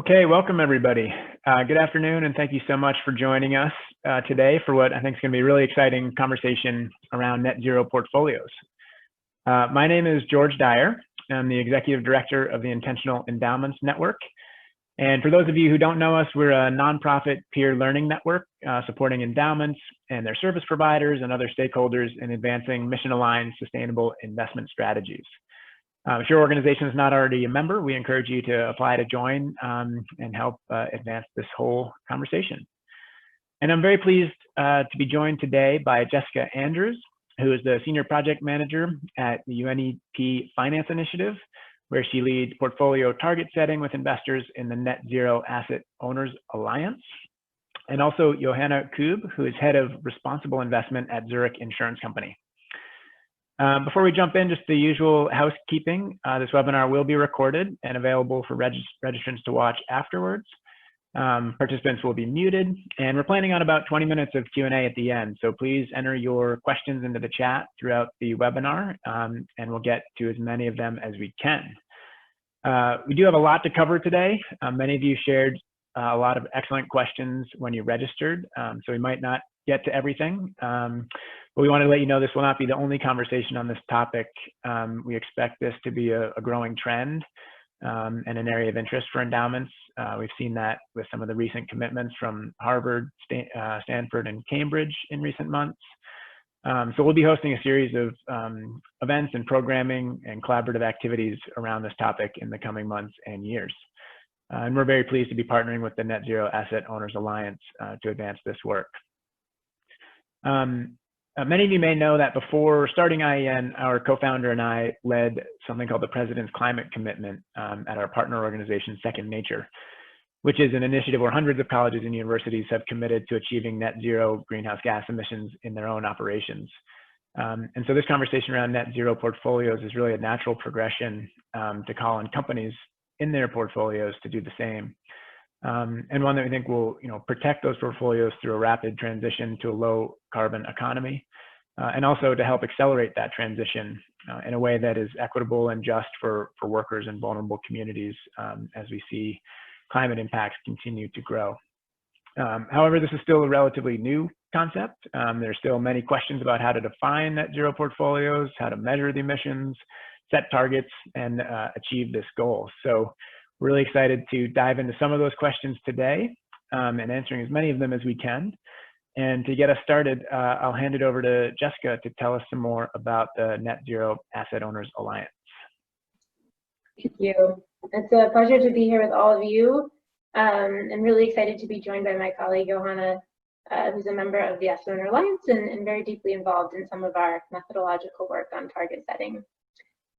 Okay, welcome everybody. Good afternoon, and thank you so much for joining us today for what I think is going to be a really exciting conversation around net zero portfolios. My name is George Dyer. I'm the Executive Director of the Intentional Endowments Network. And for those of you who don't know us, we're a nonprofit peer learning network supporting endowments and their service providers and other stakeholders in advancing mission-aligned sustainable investment strategies. If your organization is not already a member, we encourage you to apply to join and help advance this whole conversation. And I'm very pleased to be joined today by Jessica Andrews, who is the Senior Project Manager at the UNEP Finance Initiative, where she leads portfolio target setting with investors in the Net Zero Asset Owners Alliance. And also Johanna Kube, who is Head of Responsible Investment at Zurich Insurance Company. Before we jump in, just the usual housekeeping. This webinar will be recorded and available for registrants to watch afterwards. Participants will be muted, and we're planning on about 20 minutes of Q&A at the end. So please enter your questions into the chat throughout the webinar, and we'll get to as many of them as we can. We do have a lot to cover today. Many of you shared a lot of excellent questions when you registered, so we might not get to everything. But we want to let you know this will not be the only conversation on this topic. We expect this to be a growing trend and an area of interest for endowments. We've seen that with some of the recent commitments from Harvard, Stanford, and Cambridge in recent months. So we'll be hosting a series of events and programming and collaborative activities around this topic in the coming months and years. And we're very pleased to be partnering with the Net Zero Asset Owners Alliance to advance this work. Many of you may know that before starting IEN, our co-founder and I led something called the President's Climate Commitment at our partner organization, Second Nature, which is an initiative where hundreds of colleges and universities have committed to achieving net zero greenhouse gas emissions in their own operations. And so this conversation around net zero portfolios is really a natural progression to call on companies in their portfolios to do the same. And one that we think will, protect those portfolios through a rapid transition to a low carbon economy, and also to help accelerate that transition in a way that is equitable and just for workers in vulnerable communities as we see climate impacts continue to grow. However, this is still a relatively new concept. There's still many questions about how to define net zero portfolios, how to measure the emissions, set targets, and achieve this goal. So we're really excited to dive into some of those questions today and answering as many of them as we can. And to get us started, I'll hand it over to Jessica to tell us some more about the Net Zero Asset Owners Alliance. Thank you. It's a pleasure to be here with all of you. I'm really excited to be joined by my colleague, Johanna, who's a member of the Asset Owner Alliance and very deeply involved in some of our methodological work on target setting.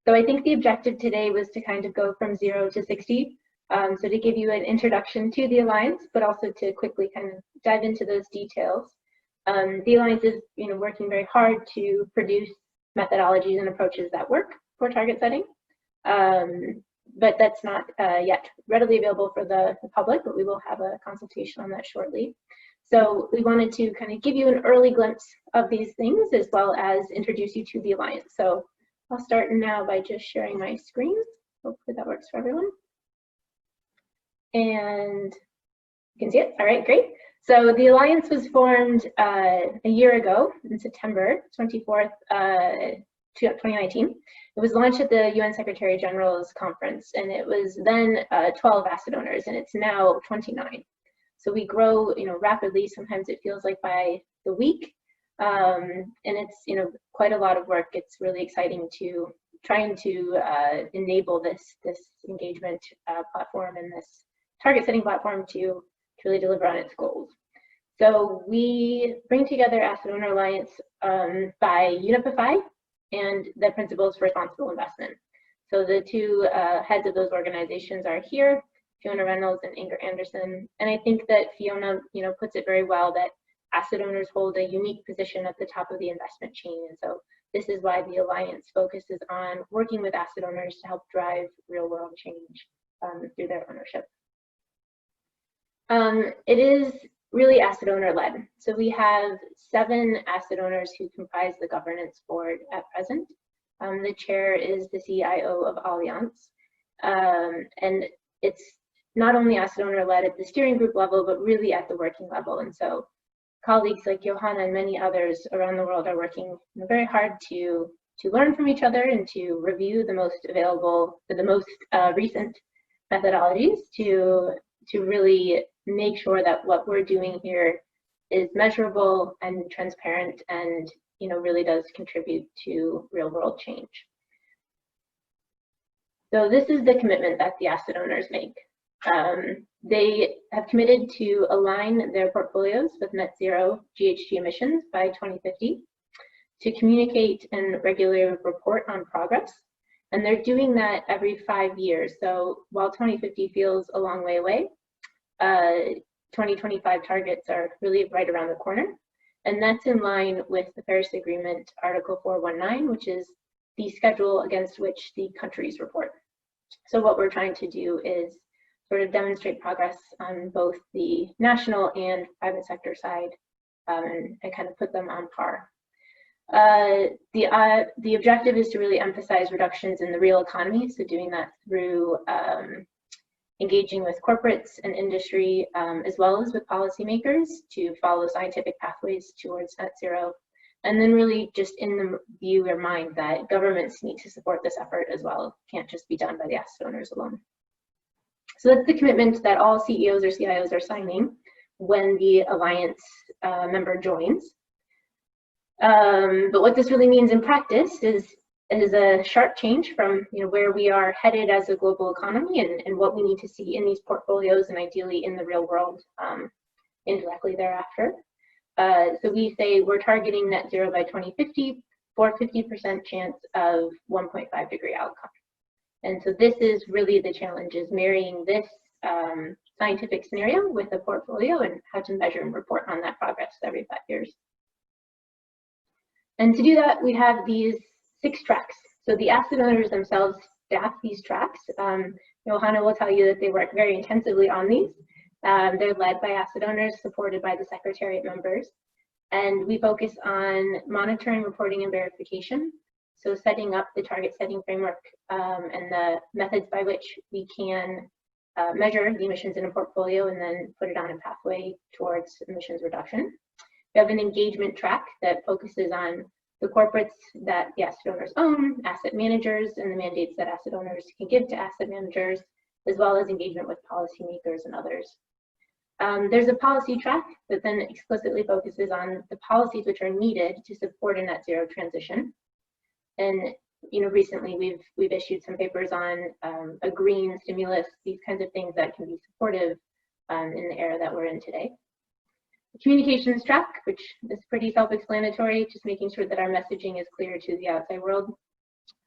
So I think the objective today was to kind of go from 0 to 60. So to give you an introduction to the Alliance, but also to quickly kind of dive into those details. The Alliance is working very hard to produce methodologies and approaches that work for target setting. But that's not yet readily available for the public, but we will have a consultation on that shortly. So we wanted to kind of give you an early glimpse of these things as well as introduce you to the Alliance. So I'll start now by just sharing my screen. Hopefully that works for everyone. And you can see it. All right, great. So the Alliance was formed a year ago in September 24th, 2019. It was launched at the UN Secretary General's conference, and it was then 12 asset owners, and it's now 29. So we grow, rapidly. Sometimes it feels like by the week. And it's quite a lot of work. It's really exciting to trying to enable this engagement platform and this target setting platform to really deliver on its goals. So we bring together Asset Owner Alliance by Unify and the Principles for Responsible Investment. So the two heads of those organizations are here, Fiona Reynolds and Inger Anderson. And I think that Fiona puts it very well that asset owners hold a unique position at the top of the investment chain. And so this is why the Alliance focuses on working with asset owners to help drive real world change through their ownership. It is really asset owner led. So we have 7 asset owners who comprise the governance board at present. The chair is the CIO of Allianz. And it's not only asset owner led at the steering group level, but really at the working level. And so colleagues like Johanna and many others around the world are working very hard to learn from each other and to review the most available, the most recent methodologies to really make sure that what we're doing here is measurable and transparent and really does contribute to real world change. So this is the commitment that the asset owners make. They have committed to align their portfolios with net zero GHG emissions by 2050, to communicate and regularly report on progress. And they're doing that every 5 years. So while 2050 feels a long way away, 2025 targets are really right around the corner. And that's in line with the Paris Agreement, Article 419, which is the schedule against which the countries report. So what we're trying to do is sort of demonstrate progress on both the national and private sector side and kind of put them on par. The objective is to really emphasize reductions in the real economy, so doing that through engaging with corporates and industry, as well as with policymakers to follow scientific pathways towards net zero. And then really just in the view or mind that governments need to support this effort as well. It can't just be done by the asset owners alone. So that's the commitment that all CEOs or CIOs are signing when the Alliance member joins. But what this really means in practice is a sharp change from where we are headed as a global economy and what we need to see in these portfolios and ideally in the real world indirectly thereafter. So we say we're targeting net zero by 2050 for 50% chance of 1.5 degree outcome. And so this is really the challenge, is marrying this scientific scenario with a portfolio and how to measure and report on that progress every 5 years. And to do that, we have these 6 tracks. So the asset owners themselves staff these tracks. Johanna will tell you that they work very intensively on these. They're led by asset owners, supported by the Secretariat members. And we focus on monitoring, reporting, and verification. So setting up the target setting framework and the methods by which we can measure the emissions in a portfolio and then put it on a pathway towards emissions reduction. We have an engagement track that focuses on the corporates that the asset owners own, asset managers, and the mandates that asset owners can give to asset managers, as well as engagement with policymakers and others. There's a policy track that then explicitly focuses on the policies which are needed to support a net zero transition. And recently we've issued some papers on a green stimulus, these kinds of things that can be supportive in the era that we're in today. The communications track, which is pretty self-explanatory, just making sure that our messaging is clear to the outside world.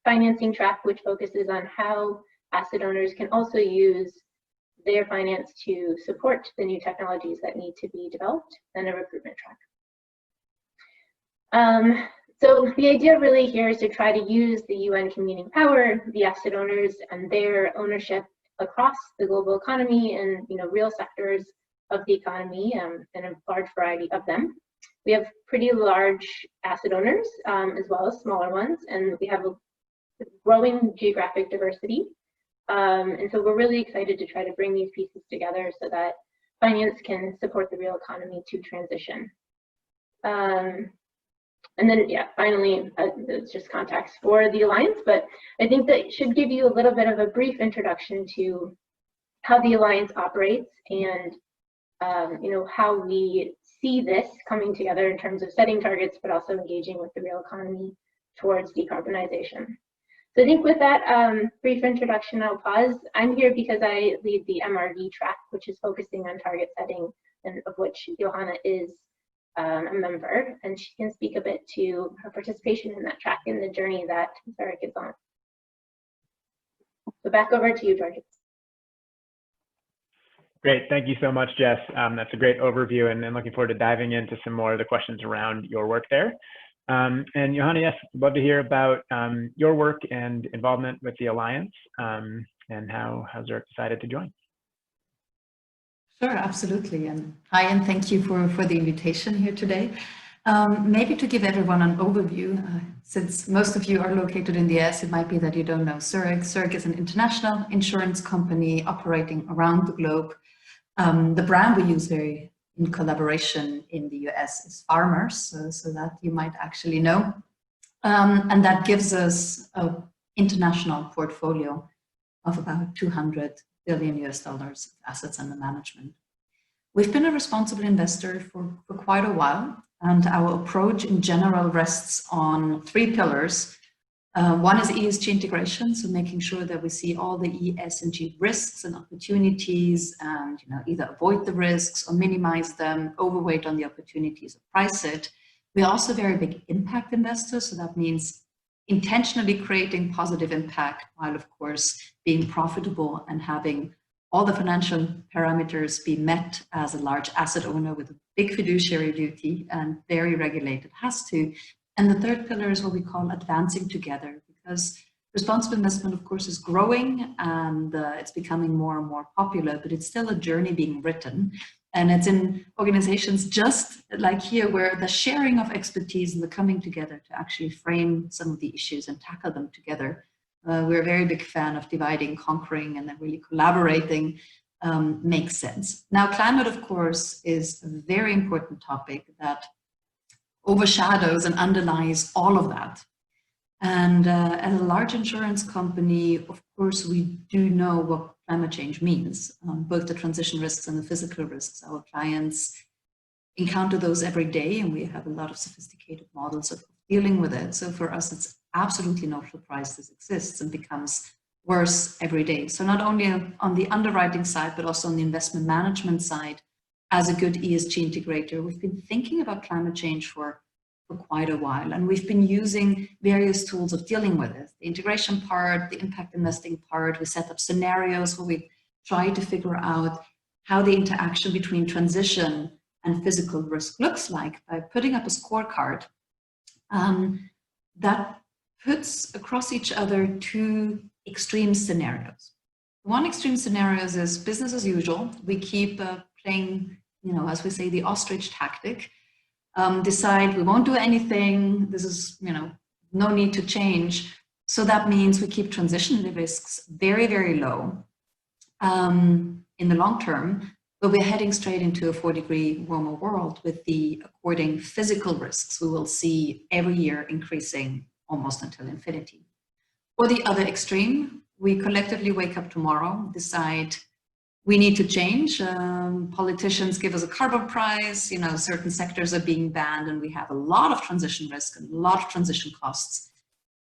Financing track, which focuses on how asset owners can also use their finance to support the new technologies that need to be developed, and a recruitment track. So the idea really here is to try to use the UN convening power, the asset owners and their ownership across the global economy and real sectors of the economy and a large variety of them. We have pretty large asset owners as well as smaller ones, and we have a growing geographic diversity. And so we're really excited to try to bring these pieces together so that finance can support the real economy to transition. And then, yeah, finally, it's just context for the Alliance, but I think that should give you a little bit of a brief introduction to how the Alliance operates and how we see this coming together in terms of setting targets, but also engaging with the real economy towards decarbonization. So I think with that brief introduction, I'll pause. I'm here because I lead the MRV track, which is focusing on target setting, and of which Johanna is a member, and she can speak a bit to her participation in that track and the journey that Sarah is on. So back over to you, George. Great, thank you so much, Jess. That's a great overview, and looking forward to diving into some more of the questions around your work there. And Johanna, yes, I'd love to hear about your work and involvement with the Alliance and how Zurich decided to join. Sure, absolutely. And hi, and thank you for the invitation here today. Maybe to give everyone an overview, since most of you are located in the US, it might be that you don't know Zurich. Zurich is an international insurance company operating around the globe. The brand we use very in collaboration in the US is Farmers, so that you might actually know. And that gives us an international portfolio of about $200 billion of assets under management. We've been a responsible investor for quite a while, and our approach in general rests on 3 pillars. One is ESG integration, so making sure that we see all the ESG risks and opportunities and either avoid the risks or minimize them, overweight on the opportunities or price it. We're also very big impact investors, so that means intentionally creating positive impact while of course being profitable and having all the financial parameters be met as a large asset owner with a big fiduciary duty and very regulated has to. And the 3rd pillar is what we call advancing together, because responsible investment, of course, is growing and it's becoming more and more popular, but it's still a journey being written. And it's in organizations just like here where the sharing of expertise and the coming together to actually frame some of the issues and tackle them together. We're a very big fan of dividing, conquering, and then really collaborating makes sense. Now, climate, of course, is a very important topic that overshadows and underlies all of that. And as a large insurance company, of course, we do know what climate change means, both the transition risks and the physical risks. Our clients encounter those every day, and we have a lot of sophisticated models of dealing with it. So for us, it's absolutely no surprise this exists and becomes worse every day. So not only on the underwriting side, but also on the investment management side, as a good ESG integrator, we've been thinking about climate change for quite a while, and we've been using various tools of dealing with it. The integration part, the impact investing part, we set up scenarios where we try to figure out how the interaction between transition and physical risk looks like by putting up a scorecard that puts across each other 2 extreme scenarios. One extreme scenario is business as usual. We keep playing, as we say, the ostrich tactic. Decide we won't do anything. This is, no need to change. So that means we keep transition risks very, very low in the long term, but we're heading straight into a 4-degree warmer world with the according physical risks we will see every year increasing almost until infinity. Or the other extreme, we collectively wake up tomorrow, decide we need to change. Politicians give us a carbon price, certain sectors are being banned and we have a lot of transition risk and a lot of transition costs,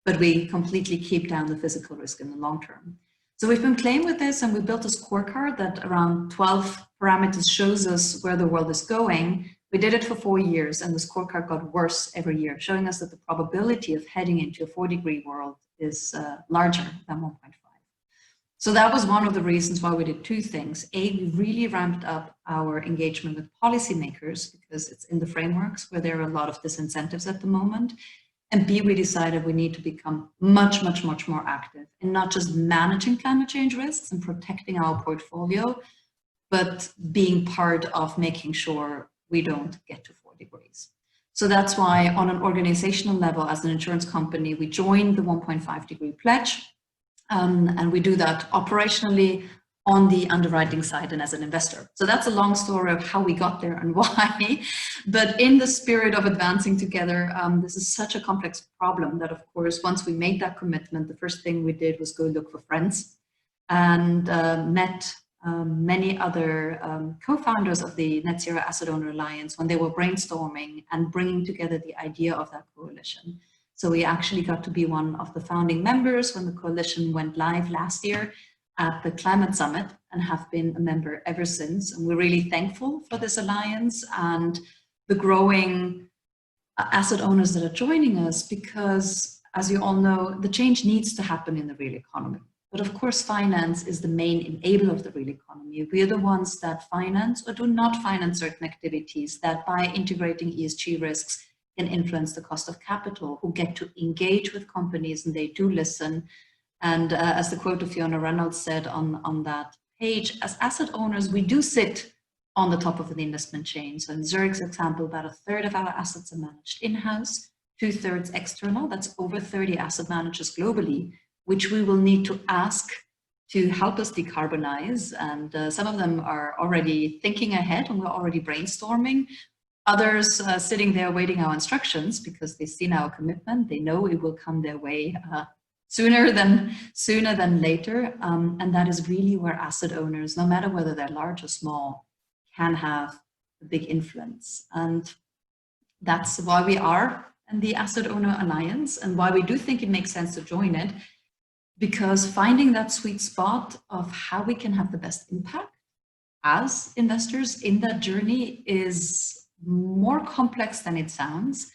but we completely keep down the physical risk in the long term. So we've been playing with this and we built a scorecard that around 12 parameters shows us where the world is going. We did it for 4 years and the scorecard got worse every year, showing us that the probability of heading into a 4-degree world is larger than 1.5. So that was one of the reasons why we did 2 things. A, we really ramped up our engagement with policymakers because it's in the frameworks where there are a lot of disincentives at the moment. And B, we decided we need to become much, much, much more active in not just managing climate change risks and protecting our portfolio, but being part of making sure we don't get to 4 degrees. So that's why on an organizational level, as an insurance company, we joined the 1.5-degree pledge. And we do that operationally on the underwriting side and as an investor. So that's a long story of how we got there and why. But in the spirit of advancing together, this is such a complex problem that, of course, once we made that commitment, the first thing we did was go look for friends and met many other co-founders of the Net Zero Asset Owner Alliance when they were brainstorming and bringing together the idea of that coalition. So we actually got to be one of the founding members when the coalition went live last year at the Climate Summit and have been a member ever since. And we're really thankful for this alliance and the growing asset owners that are joining us because, as you all know, the change needs to happen in the real economy. But of course, finance is the main enabler of the real economy. We are the ones that finance or do not finance certain activities that by integrating ESG risks can influence the cost of capital, who get to engage with companies and they do listen. And as the quote of Fiona Reynolds said on that page, as asset owners, we do sit on the top of the investment chain. So in Zurich's example, about 1/3 of our assets are managed in-house, 2/3 external. That's over 30 asset managers globally, which we will need to ask to help us decarbonize. And some of them are already thinking ahead and we're already brainstorming. Others sitting there waiting our instructions because they've seen our commitment. They know it will come their way sooner than later. And that is really where asset owners, no matter whether they're large or small, can have a big influence. And that's why we are in the Asset Owner Alliance and why we do think it makes sense to join it, because finding that sweet spot of how we can have the best impact as investors in that journey is more complex than it sounds.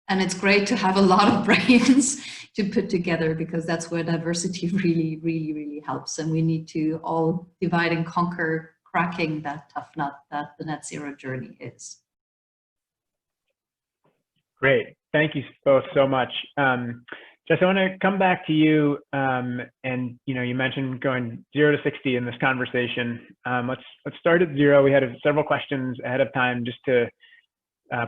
And it's great to have a lot of brains to put together, because that's where diversity really helps. And we need to all divide and conquer cracking that tough nut that the net zero journey is. Great. Thank you both so much. Jess, I want to come back to you. And you mentioned going 0 to 60 in this conversation. Let's start at 0. We had several questions ahead of time just to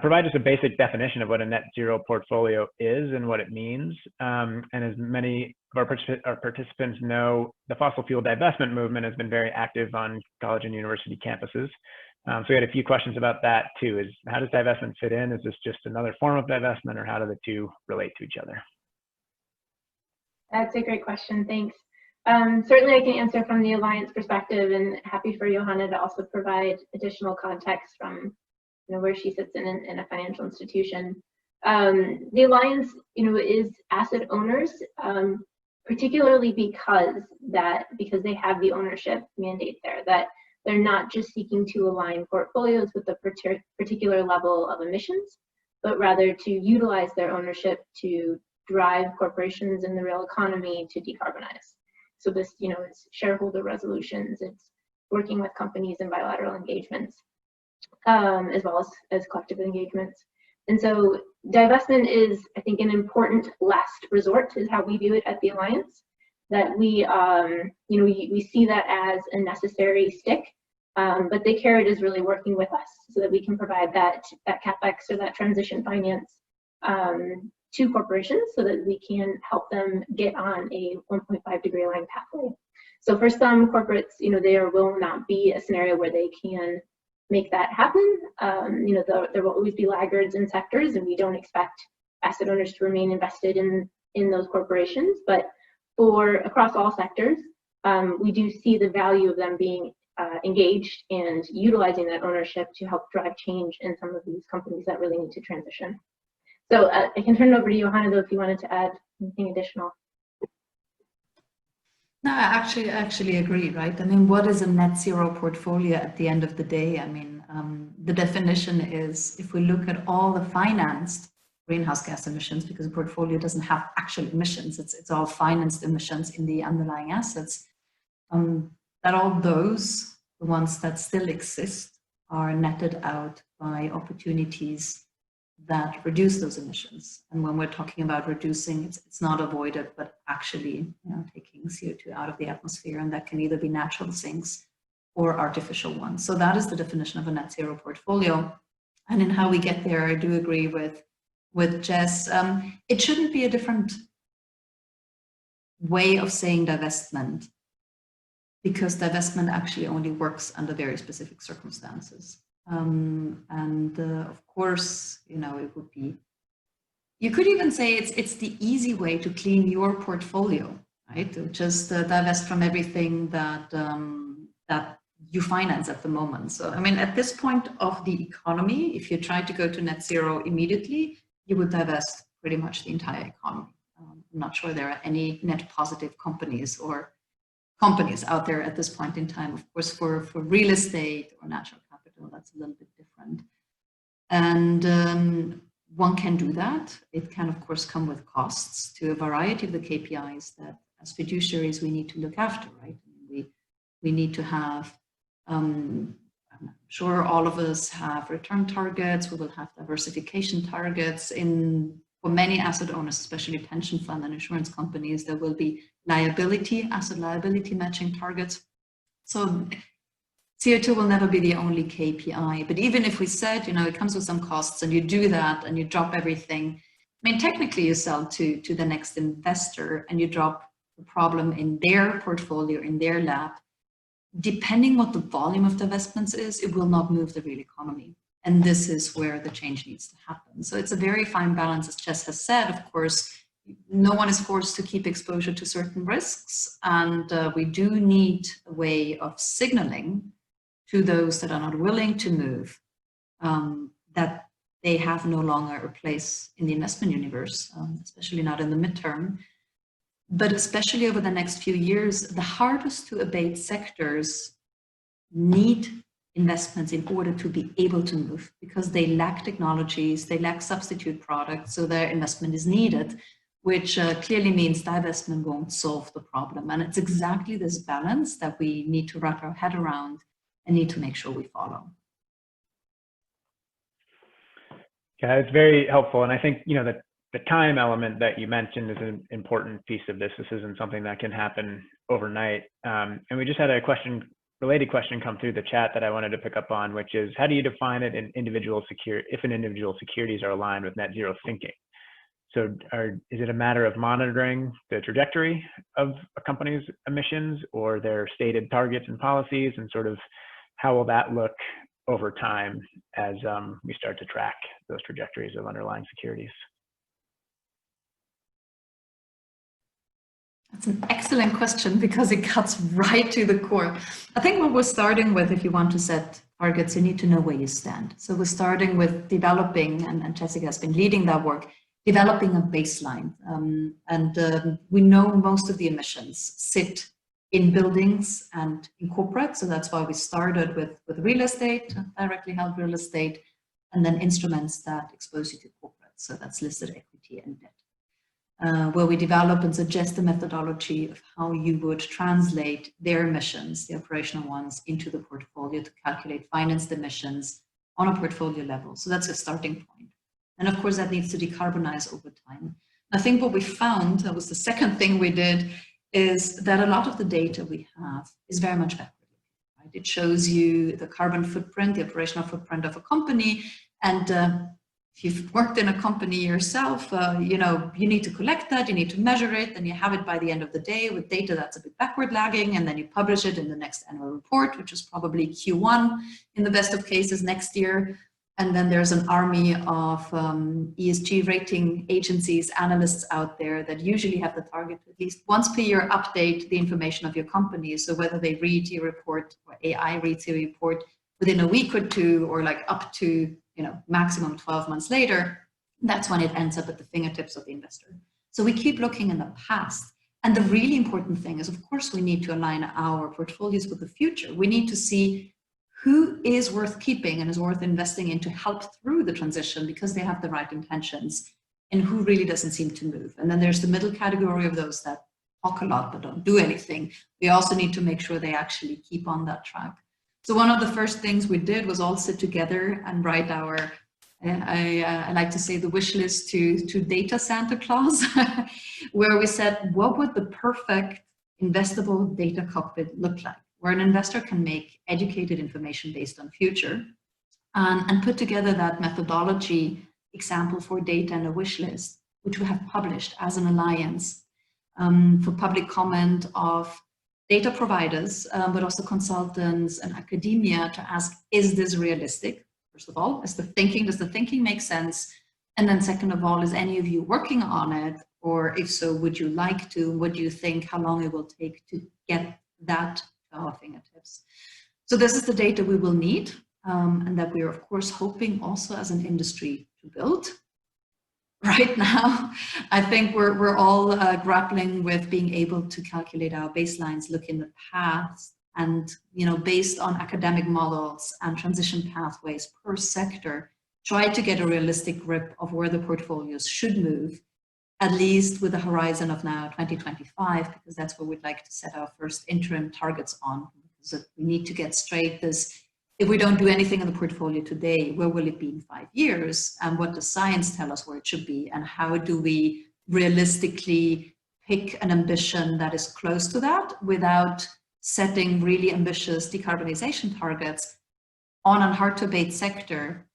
provide us a basic definition of what a net zero portfolio is and what it means. And as many of our participants know, the fossil fuel divestment movement has been very active on college and university campuses. So we had a few questions about that too. How does divestment fit in? Is this just another form of divestment, or how do the two relate to each other? That's a great question, thanks. Certainly I can answer from the Alliance perspective, and happy for Johanna to also provide additional context from where she sits in a financial institution. The Alliance is asset owners, particularly because they have the ownership mandate there, that they're not just seeking to align portfolios with a particular level of emissions, but rather to utilize their ownership to drive corporations in the real economy to decarbonize. So this, it's shareholder resolutions, it's working with companies in bilateral engagements, as well as collective engagements. And so divestment is, I think, an important last resort, is how we view it at the Alliance, that we see that as a necessary stick, but the carrot is really working with us so that we can provide that CapEx or that transition finance to corporations so that we can help them get on a 1.5 degree aligned pathway. So for some corporates, there will not be a scenario where they can make that happen. There will always be laggards in sectors, and we don't expect asset owners to remain invested in those corporations. But for across all sectors, we do see the value of them being engaged and utilizing that ownership to help drive change in some of these companies that really need to transition. So I can turn it over to Johanna, though, if you wanted to add anything additional. No, I actually agree, right? I mean, what is a net zero portfolio at the end of the day? I mean, the definition is, if we look at all the financed greenhouse gas emissions, because a portfolio doesn't have actual emissions, it's all financed emissions in the underlying assets, that all those, the ones that still exist, are netted out by opportunities that reduce those emissions. And when we're talking about reducing, it's not avoided, but actually taking CO2 out of the atmosphere, and that can either be natural sinks or artificial ones. So that is the definition of a net zero portfolio. And in how we get there, I do agree with Jess. It shouldn't be a different way of saying divestment, because divestment actually only works under very specific circumstances. Of course, it would be, you could even say it's the easy way to clean your portfolio, right? To just divest from everything that you finance at the moment. So, I mean, at this point of the economy, if you try to go to net zero immediately, you would divest pretty much the entire economy. I'm not sure there are any net positive companies out there at this point in time. Of course, for real estate or natural capital, that's a little bit different. And one can do that. It can, of course, come with costs to a variety of the KPIs that as fiduciaries we need to look after, right? We need to have, I'm sure all of us have return targets. We will have diversification targets. For many asset owners, especially pension fund and insurance companies, there will be asset liability matching targets. So CO2 will never be the only KPI, but even if we said, it comes with some costs and you do that and you drop everything, I mean, technically you sell to the next investor and you drop the problem in their portfolio, in their lab. Depending what the volume of divestments is, it will not move the real economy. And this is where the change needs to happen. So it's a very fine balance, as Jess has said. Of course, no one is forced to keep exposure to certain risks. And we do need a way of signaling to those that are not willing to move that they have no longer a place in the investment universe, especially not in the midterm. But especially over the next few years, the hardest to abate sectors need investments in order to be able to move, because they lack technologies, they lack substitute products, so their investment is needed, which clearly means divestment won't solve the problem. And it's exactly this balance that we need to wrap our head around and need to make sure we follow. Yeah, it's very helpful. And I think, the time element that you mentioned is an important piece of this. This isn't something that can happen overnight. And we just had a related question come through the chat that I wanted to pick up on, which is, how do you define it in if an individual securities are aligned with net zero thinking? So is it a matter of monitoring the trajectory of a company's emissions or their stated targets and policies, and sort of how will that look over time as we start to track those trajectories of underlying securities? That's an excellent question, because it cuts right to the core. I think what we're starting with, if you want to set targets, you need to know where you stand. So we're starting with developing, and Jessica has been leading that work, developing a baseline. We know most of the emissions sit in buildings and in corporate. So that's why we started with real estate, directly held real estate, and then instruments that expose you to corporate. So that's listed equity and debt. Where we develop and suggest a methodology of how you would translate their emissions, the operational ones, into the portfolio to calculate financed emissions on a portfolio level. So that's a starting point. And of course, that needs to decarbonize over time. I think what we found, that was the second thing we did, is that a lot of the data we have is very much backward-looking, right? It shows you the carbon footprint, the operational footprint of a company, and if you've worked in a company yourself, you need to collect that, you need to measure it, and you have it by the end of the day with data that's a bit backward lagging, and then you publish it in the next annual report, which is probably Q1 in the best of cases next year. And then there's an army of ESG rating agencies, analysts out there that usually have the target to at least once per year update the information of your company. So whether they read your report or AI reads your report within a week or two, or like up to maximum 12 months later, that's when it ends up at the fingertips of the investor. So we keep looking in the past. And the really important thing is, of course, we need to align our portfolios with the future. We need to see who is worth keeping and is worth investing in to help through the transition because they have the right intentions, and who really doesn't seem to move. And then there's the middle category of those that talk a lot but don't do anything. We also need to make sure they actually keep on that track. So one of the first things we did was all sit together and write our, I like to say, the wish list to data Santa Claus, where we said, what would the perfect investable data cockpit look like, where an investor can make educated information based on future, and put together that methodology example for data and a wish list, which we have published as an alliance for public comment of data providers, but also consultants and academia, to ask, is this realistic? First of all, does the thinking make sense? And then second of all, is any of you working on it? Or if so, would you like to? What do you think, how long it will take to get that to our fingertips? So this is the data we will need, and that we are of course hoping also as an industry to build. Right now, I think we're all grappling with being able to calculate our baselines, look in the past, and based on academic models and transition pathways per sector, try to get a realistic grip of where the portfolios should move, at least with a horizon of now 2025, because that's where we'd like to set our first interim targets on. So we need to get straight this. If we don't do anything in the portfolio today, where will it be in 5 years? And what does science tell us where it should be? And how do we realistically pick an ambition that is close to that without setting really ambitious decarbonization targets on a hard-to-abate sector,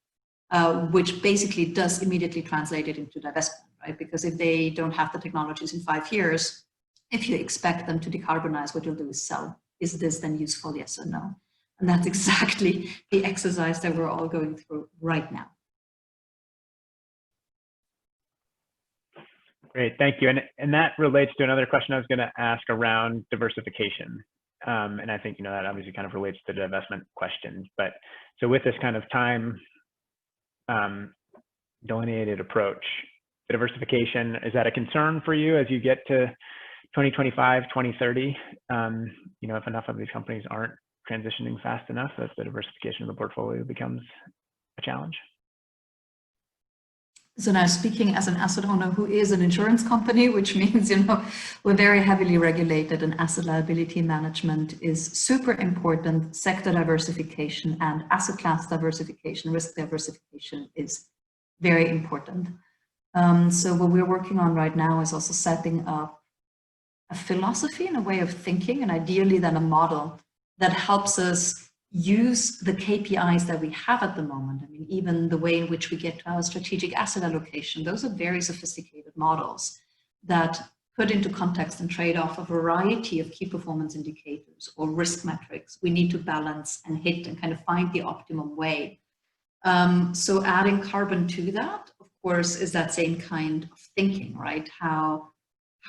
which basically does immediately translate it into divestment, right? Because if they don't have the technologies in 5 years, if you expect them to decarbonize, what you'll do is sell. Is this then useful, yes or no? And that's exactly the exercise that we're all going through right now. Great, thank you. And that relates to another question I was going to ask around diversification. And I think, that obviously kind of relates to the divestment question. But so with this kind of time delineated approach, diversification, is that a concern for you as you get to 2025, 2030? If enough of these companies aren't transitioning fast enough, that the diversification of the portfolio becomes a challenge? So now, speaking as an asset owner who is an insurance company, which means, we're very heavily regulated, and asset liability management is super important. Sector diversification and asset class diversification, risk diversification is very important. So what we're working on right now is also setting up a philosophy and a way of thinking, and ideally then a model that helps us use the KPIs that we have at the moment. I mean, even the way in which we get to our strategic asset allocation, those are very sophisticated models that put into context and trade off a variety of key performance indicators or risk metrics we need to balance and hit and kind of find the optimum way. So adding carbon to that, of course, is that same kind of thinking, right? How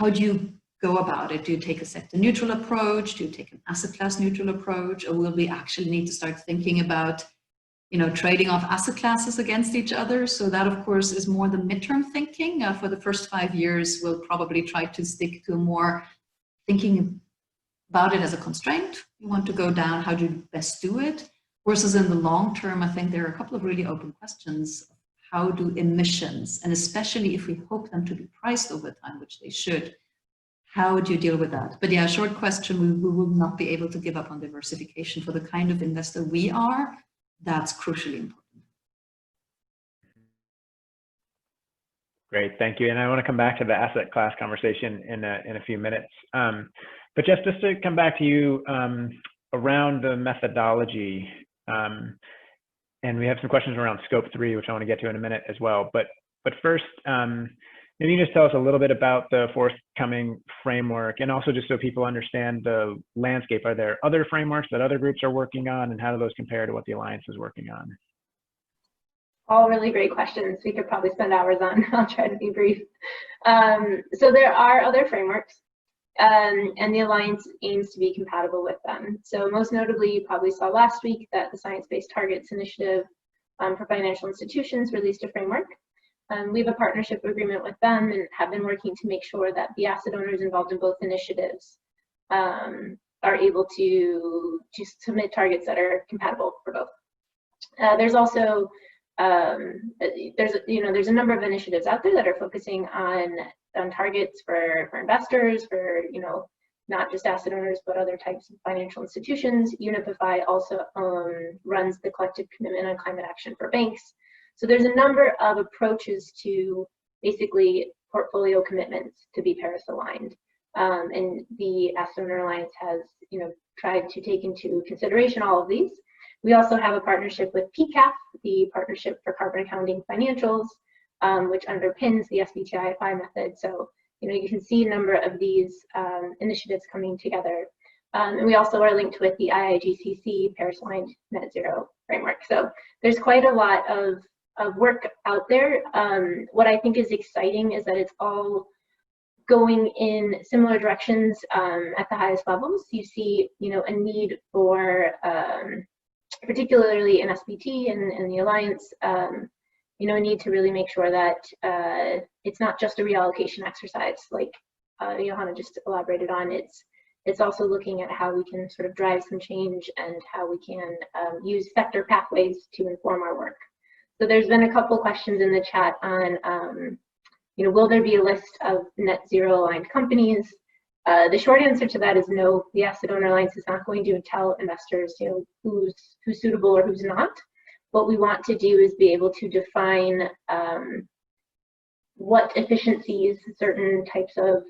do you go about it? Do you take a sector neutral approach? Do you take an asset class neutral approach? Or will we actually need to start thinking about, trading off asset classes against each other? So that, of course, is more the midterm thinking. For the first 5 years, we'll probably try to stick to more thinking about it as a constraint. You want to go down, how do you best do it? Versus in the long term, I think there are a couple of really open questions. How do emissions, and especially if we hope them to be priced over time, which they should, how do you deal with that? But yeah, short question, we will not be able to give up on diversification. For the kind of investor we are, that's crucially important. Great, thank you. And I want to come back to the asset class conversation in a few minutes. But just to come back to you around the methodology, and we have some questions around scope 3, which I want to get to in a minute as well. But first, maybe you can just tell us a little bit about the forthcoming framework, and also just so people understand the landscape. Are there other frameworks that other groups are working on, and how do those compare to what the Alliance is working on? All really great questions. We could probably spend hours on. I'll try to be brief. So there are other frameworks, and the Alliance aims to be compatible with them. So most notably, you probably saw last week that the Science Based Targets Initiative for Financial Institutions released a framework. We have a partnership agreement with them and have been working to make sure that the asset owners involved in both initiatives are able to submit targets that are compatible for both. There's also there's a number of initiatives out there that are focusing on targets for investors, for not just asset owners but other types of financial institutions. Unify also runs the collective commitment on climate action for banks. So there's a number of approaches to basically portfolio commitments to be Paris aligned. And the Asset Owner Alliance has tried to take into consideration all of these. We also have a partnership with PCAF, the Partnership for Carbon Accounting Financials, which underpins the SBTi method. So you can see a number of these initiatives coming together. And we also are linked with the IIGCC Paris Aligned Net Zero Framework. So there's quite a lot of work out there. What I think is exciting is that it's all going in similar directions at the highest levels. You see, a need for, particularly in SBT and the Alliance, a need to really make sure that it's not just a reallocation exercise, like Johanna just elaborated on. It's also looking at how we can sort of drive some change and how we can use sector pathways to inform our work. So there's been a couple questions in the chat on, will there be a list of net zero aligned companies? The short answer to that is no. The Asset Owner Alliance is not going to tell investors, who's suitable or who's not. What we want to do is be able to define what efficiencies certain types of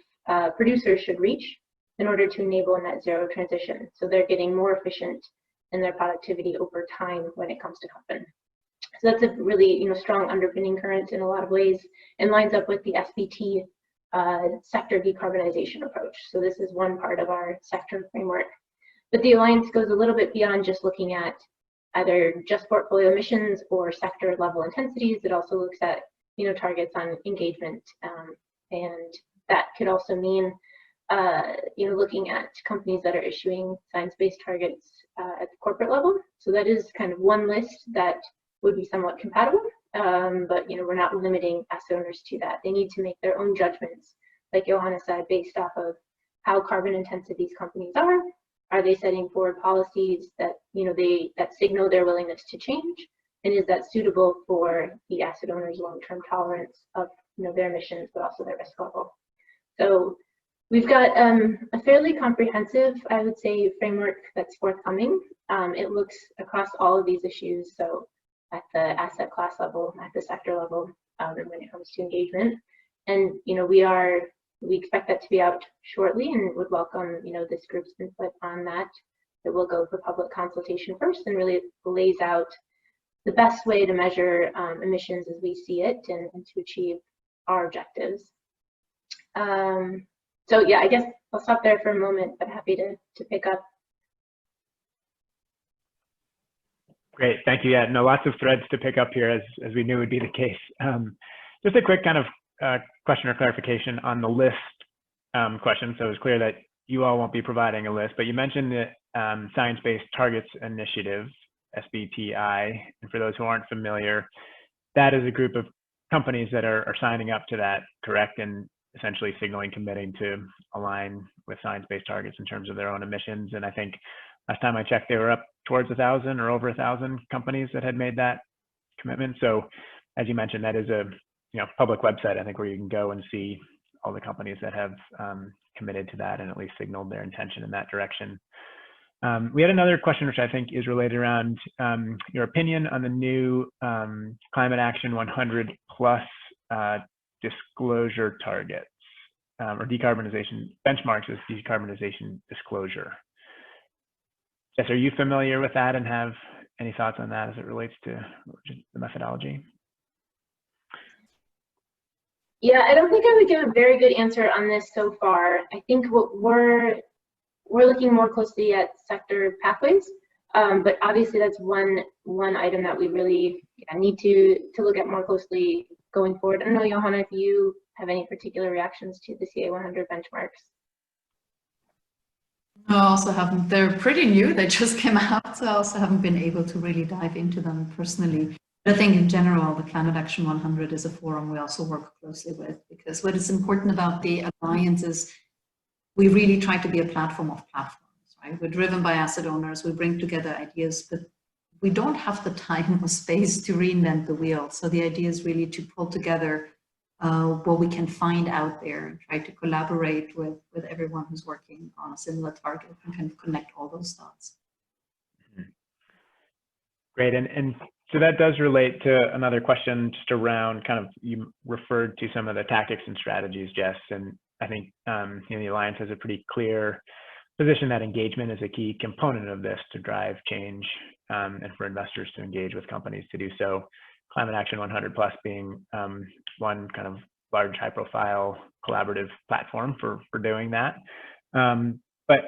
producers should reach, in order to enable a net zero transition. So they're getting more efficient in their productivity over time when it comes to carbon. So that's a really strong underpinning current in a lot of ways, and lines up with the SBT sector decarbonization approach. So this is one part of our sector framework. But the Alliance goes a little bit beyond just looking at either just portfolio emissions or sector level intensities. It also looks at targets on engagement, and that could also mean looking at companies that are issuing science-based targets at the corporate level. So that is kind of one list that would be somewhat compatible, but we're not limiting asset owners to that. They need to make their own judgments, like Johanna said, based off of how carbon intensive these companies are. Are they setting forward policies that that signal their willingness to change, and is that suitable for the asset owner's long-term tolerance of their emissions, but also their risk level? So we've got a fairly comprehensive, I would say, framework that's forthcoming. It looks across all of these issues, so at the asset class level, at the sector level, and when it comes to engagement. And we expect that to be out shortly, and would welcome this group's input on that. It will go for public consultation first, and really lays out the best way to measure emissions as we see it, and to achieve our objectives. So yeah, I guess I'll stop there for a moment, but happy to pick up. Great, thank you. Yeah, no, lots of threads to pick up here, as we knew would be the case. Just a quick kind of question or clarification on the list question. So it's clear that you all won't be providing a list, but you mentioned the Science-Based Targets Initiative, SBTI, and for those who aren't familiar, that is a group of companies that are signing up to that, correct? And essentially signaling, committing to align with science-based targets in terms of their own emissions. And I think last time I checked, they were up towards 1,000 or over 1,000 companies that had made that commitment. So as you mentioned, that is a public website, I think, where you can go and see all the companies that have committed to that and at least signaled their intention in that direction. We had another question, which I think is related around your opinion on the new Climate Action 100 plus disclosure targets, or decarbonization benchmarks as decarbonization disclosure. Jess, are you familiar with that and have any thoughts on that as it relates to the methodology? Yeah, I don't think I would give a very good answer on this so far. I think what we're looking more closely at sector pathways, but obviously that's one item that we really need to look at more closely going forward. I don't know, Johanna, if you have any particular reactions to the CA 100 benchmarks. No, I also haven't. They're pretty new. They just came out, so I also haven't been able to really dive into them personally. But I think in general, the Climate Action 100 is a forum we also work closely with, because what is important about the Alliance is we really try to be a platform of platforms, right? We're driven by asset owners. We bring together ideas, but we don't have the time or space to reinvent the wheel. So the idea is really to pull together what we can find out there and try to collaborate with everyone who's working on a similar target and kind of connect all those dots. Great, and so that does relate to another question just around kind of, you referred to some of the tactics and strategies, Jess, and I think the Alliance has a pretty clear position that engagement is a key component of this to drive change and for investors to engage with companies to do so. Climate Action 100 Plus being one kind of large, high-profile collaborative platform for doing that. But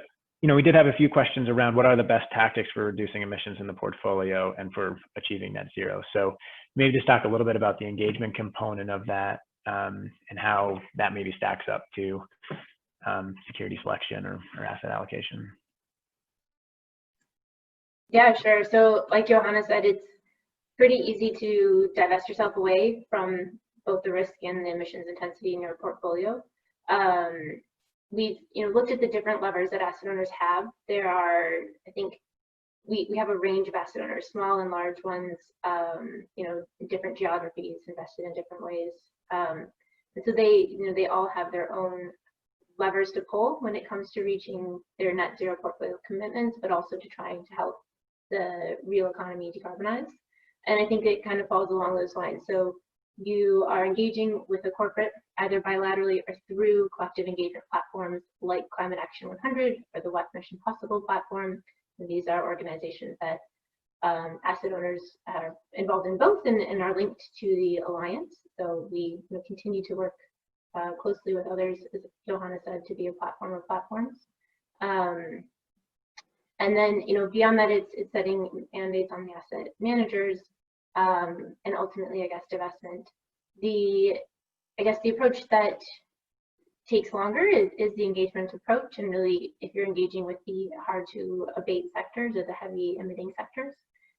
we did have a few questions around what are the best tactics for reducing emissions in the portfolio and for achieving net zero. So maybe just talk a little bit about the engagement component of that and how that maybe stacks up to security selection or asset allocation. Yeah, sure. So like Johanna said, it's pretty easy to divest yourself away from both the risk and the emissions intensity in your portfolio. We've looked at the different levers that asset owners have. There are, I think, we have a range of asset owners, small and large ones, in different geographies, invested in different ways. And so they all have their own levers to pull when it comes to reaching their net zero portfolio commitments, but also to trying to help the real economy decarbonize. And I think it kind of falls along those lines. So you are engaging with a corporate either bilaterally or through collective engagement platforms like Climate Action 100 or the What Mission Possible platform. And these are organizations that asset owners are involved in both and are linked to the Alliance. So we continue to work closely with others, as Johanna said, to be a platform of platforms. And then, beyond that, it's setting mandates on the asset managers, and ultimately, I guess, divestment. The approach that takes longer is the engagement approach, and really, if you're engaging with the hard to abate sectors or the heavy emitting sectors.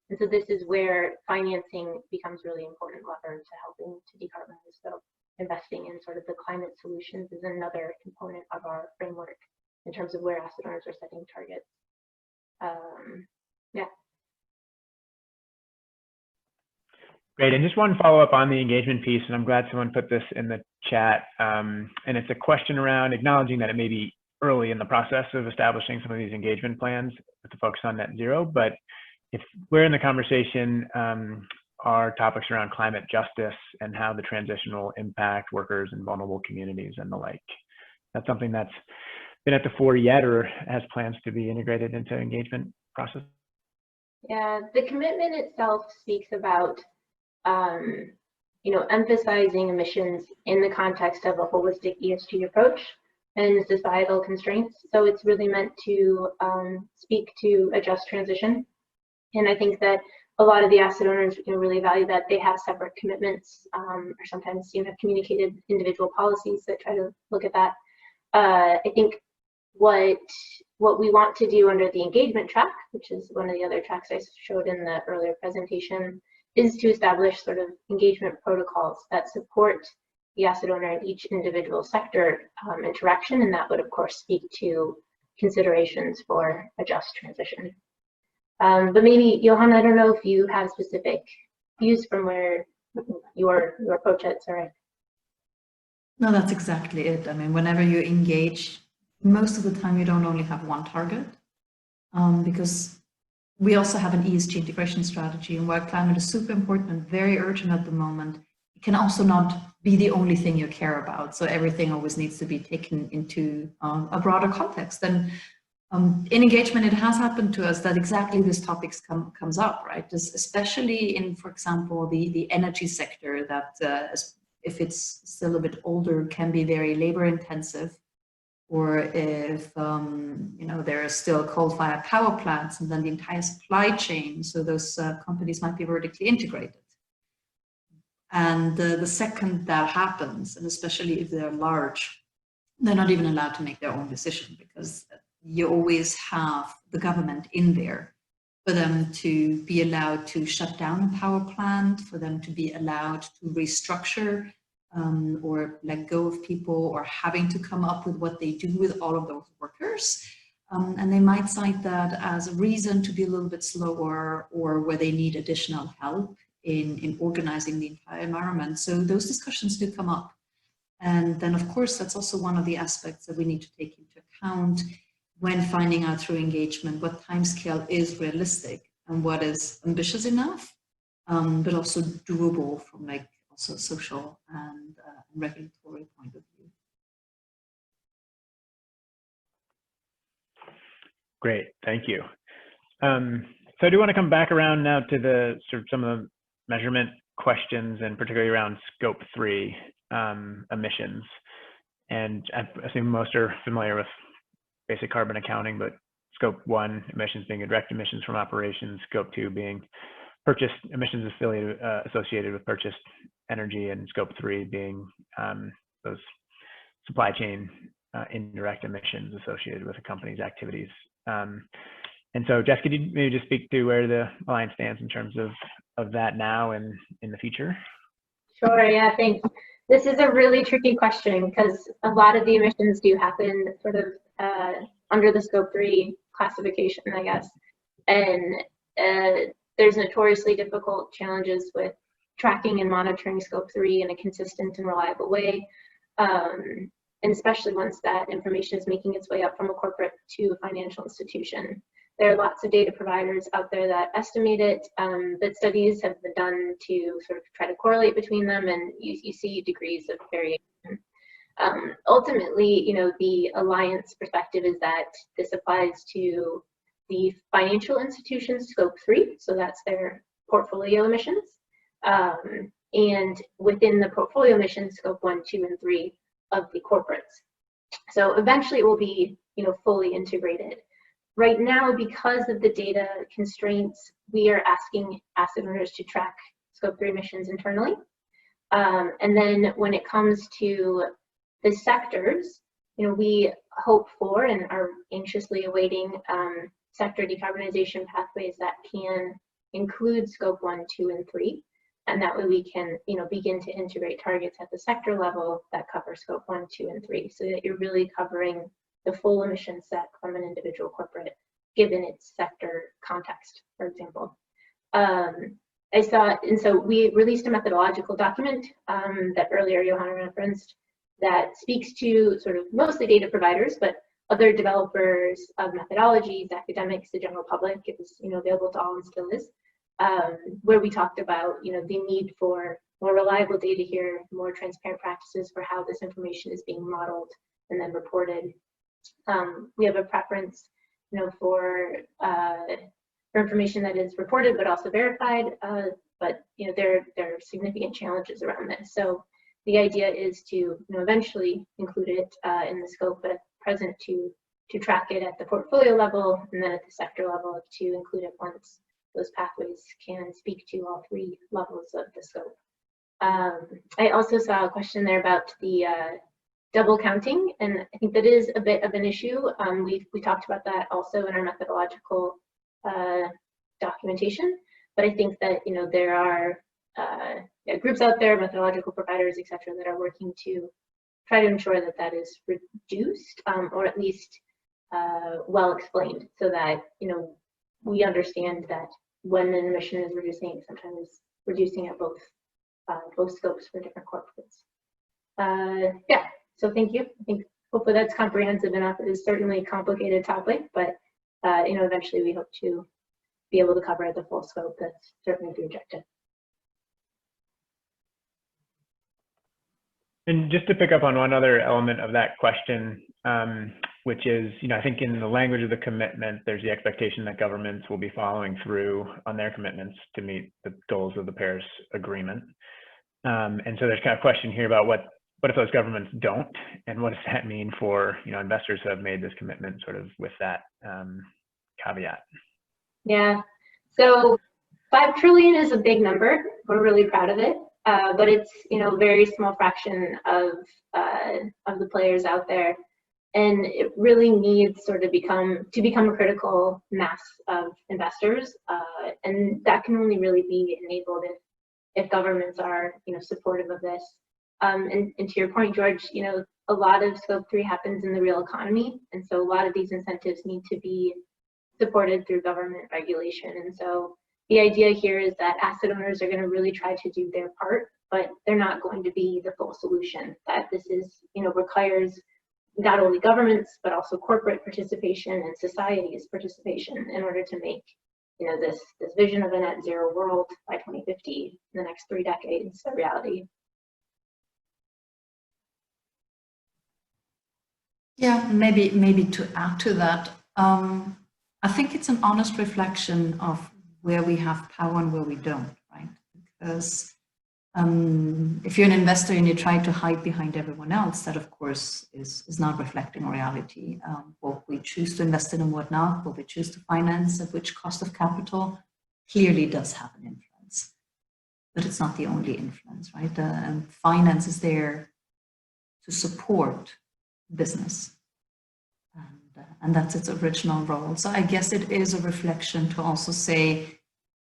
And so this is where financing becomes really important lever to helping to decarbonize. So investing in sort of the climate solutions is another component of our framework in terms of where asset owners are setting targets. Yeah. Great, and just one follow-up on the engagement piece, and I'm glad someone put this in the chat, and it's a question around acknowledging that it may be early in the process of establishing some of these engagement plans with the focus on net zero, but if we're in the conversation, are topics around climate justice and how the transition will impact workers and vulnerable communities and the like. That's something that's been at the fore yet or has plans to be integrated into engagement process? Yeah, the commitment itself speaks about emphasizing emissions in the context of a holistic ESG approach and societal constraints. So it's really meant to speak to a just transition. And I think that a lot of the asset owners really value that they have separate commitments, or sometimes have communicated individual policies that try to look at that. I think what we want to do under the engagement track, which is one of the other tracks I showed in the earlier presentation, is to establish sort of engagement protocols that support the asset owner in each individual sector interaction, and that would of course speak to considerations for a just transition. But maybe, Johanna, I don't know if you have specific views from where your approach at Zurich. No, that's exactly it. I mean, whenever you engage, most of the time you don't only have one target, because we also have an ESG integration strategy, and while climate is super important and very urgent at the moment, it can also not be the only thing you care about. So everything always needs to be taken into a broader context. And in engagement, it has happened to us that exactly this topic comes up, right? Especially in, for example, the energy sector that, if it's still a bit older, can be very labor intensive, or if there are still coal-fired power plants, and then the entire supply chain, so those companies might be vertically integrated. And the second that happens, and especially if they're large, they're not even allowed to make their own decision, because you always have the government in there for them to be allowed to shut down a power plant, for them to be allowed to restructure or let go of people, or having to come up with what they do with all of those workers. And they might cite that as a reason to be a little bit slower, or where they need additional help in organizing the entire environment. So those discussions do come up. And then, of course, that's also one of the aspects that we need to take into account when finding out through engagement what timescale is realistic and what is ambitious enough, but also doable from also social and regulatory point of view. Great, thank you. So I do want to come back around now to the sort of some of the measurement questions, and particularly around scope 3 emissions. And I assume most are familiar with basic carbon accounting, but scope 1 emissions being direct emissions from operations, scope 2 being purchased emissions associated with purchased energy, and scope 3 being those supply chain indirect emissions associated with a company's activities. And so, Jess, could you maybe just speak to where the Alliance stands in terms of that now and in the future? Sure, yeah, thanks. This is a really tricky question, because a lot of the emissions do happen sort of under the scope 3 classification, I guess. And there's notoriously difficult challenges with tracking and monitoring scope 3 in a consistent and reliable way. And especially once that information is making its way up from a corporate to a financial institution. There are lots of data providers out there that estimate it, but studies have been done to sort of try to correlate between them, and you see degrees of variation. Ultimately, you know, the Alliance perspective is that this applies to the financial institutions scope 3, so that's their portfolio emissions, and within the portfolio emissions scope 1, 2, and 3 of the corporates. So eventually it will be, you know, fully integrated. Right now, because of the data constraints, we are asking asset owners to track scope 3 emissions internally. And then when it comes to the sectors, you know, we hope for and are anxiously awaiting sector decarbonization pathways that can include scope 1, 2, and 3. And that way we can, you know, begin to integrate targets at the sector level that cover scope 1, 2, and 3, so that you're really covering the full emission set from an individual corporate, given its sector context, for example. I saw, and so we released a methodological document that earlier Johanna referenced that speaks to sort of mostly data providers, but other developers of methodologies, academics, the general public. It was, you know, available to all and still is, where we talked about, you know, the need for more reliable data here, more transparent practices for how this information is being modeled and then reported. We have a preference, you know, for information that is reported but also verified, but you know, there are significant challenges around this. So the idea is to, you know, eventually include it in the scope, but at present to track it at the portfolio level, and then at the sector level to include it once those pathways can speak to all 3 levels of the scope. I also saw a question there about the double counting, and I think that is a bit of an issue. We talked about that also in our methodological documentation, but I think that, you know, there are groups out there, methodological providers, etc., that are working to try to ensure that that is reduced, or at least well explained, so that, you know, we understand that when an emission is reducing, sometimes reducing at both scopes for different corporates. Yeah, so thank you. I think hopefully that's comprehensive enough. It is certainly a complicated topic, but you know, eventually we hope to be able to cover the full scope. That's certainly the objective. And just to pick up on one other element of that question, which is, you know, I think in the language of the commitment, there's the expectation that governments will be following through on their commitments to meet the goals of the Paris Agreement. And so there's kind of a question here about what if those governments don't, and what does that mean for, you know, investors who have made this commitment sort of with that caveat? Yeah, so 5 trillion is a big number. We're really proud of it. But it's, you know, a very small fraction of the players out there, and it really needs sort of become a critical mass of investors, and that can only really be enabled if governments are, you know, supportive of this. And to your point, George, you know, a lot of scope 3 happens in the real economy, and so a lot of these incentives need to be supported through government regulation. And so the idea here is that asset owners are going to really try to do their part, but they're not going to be the full solution. That this is, you know, requires not only governments, but also corporate participation and society's participation in order to make, you know, this vision of a net zero world by 2050, in the next 3 decades, a reality. Yeah, maybe to add to that, I think it's an honest reflection of where we have power and where we don't, right? Because if you're an investor and you try to hide behind everyone else, that of course is not reflecting reality. What we choose to invest in and what not, what we choose to finance, at which cost of capital, clearly does have an influence. But it's not the only influence, right? And finance is there to support business. And that's its original role. So I guess it is a reflection to also say,